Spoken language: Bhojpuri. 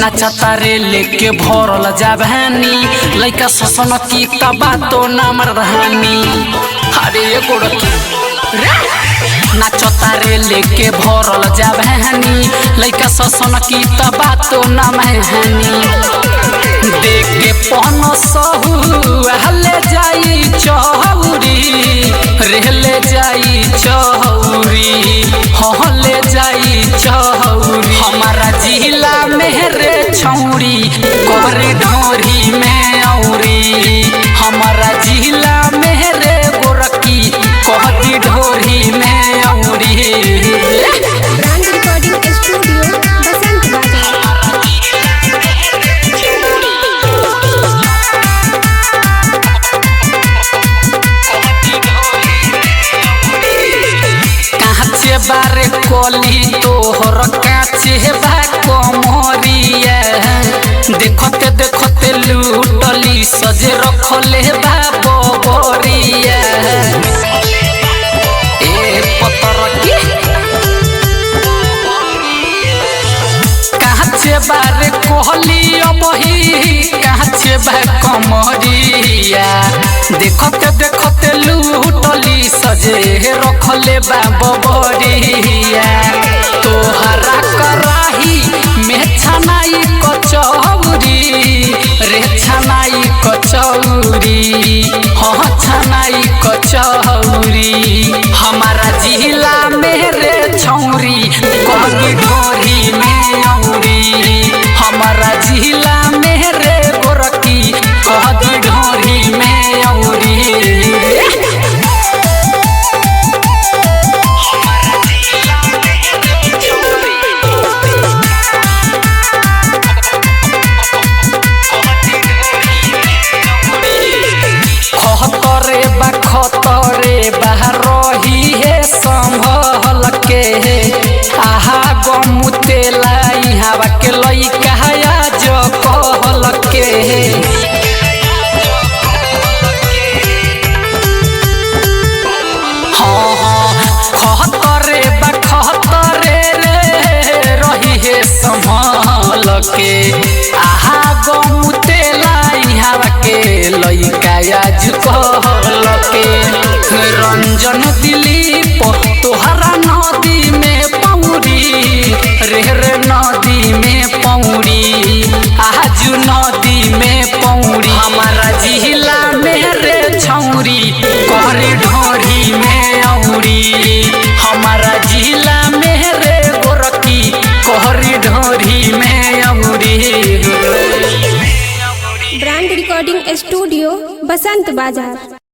नाचता रे लेके भरल जाबहानी लइका ससन की तबा तो नाम रहनी अरे गोड़की नाचता रे लेके भरल जाबहानी लइका ससन की तबा तो नाम रहनी देख के पन सहु हले जाई चौरी रेले जाई चौरी हले जाई चौरी हमारा जिला मेरे छौरी गोरी ढोरी में औरी हमारा जिला मेरे गोरकी कहती ढोरी में औरी। ब्रांड रिकॉर्डिंग स्टूडियो बसंत बाजार। काचे बारे कोली तोहर काचे बा कमरिया देखते देखते लूटली सजे रखले बा बबरिया ए पतर की काचे बारे कोली अबही काचे बा कमरिया देखते देखते लूटली सजे रखले बा बबरिया तोहरा कराही में छनाई कचौरी रे छनाई कचौरी हाँ छनाई कचौरी हमारा जिला मेरे छौरी कहती ढोरी में औरी हमारा जिला मेरे गोरकी कहती ढोरी में औरी। खतरे बाहर रही है संभल के आहा गमुतेला हवा के लइका जो कहल के खतरे बा खतरे रे रही है संभल के आहा गमुतेला हवा के लइका जो कहल के रंजन दिलीप तोहरा नदी में पौड़ी रे रे नदी में पौड़ी आजू नदी में पौड़ी हमारा जिला मेरे छौरी कहरी ढोरी में औरी हमारा जिला मेरे गोरकी कहरी ढोरी में औरी। ब्रांड रिकॉर्डिंग स्टूडियो बसंत बाजार।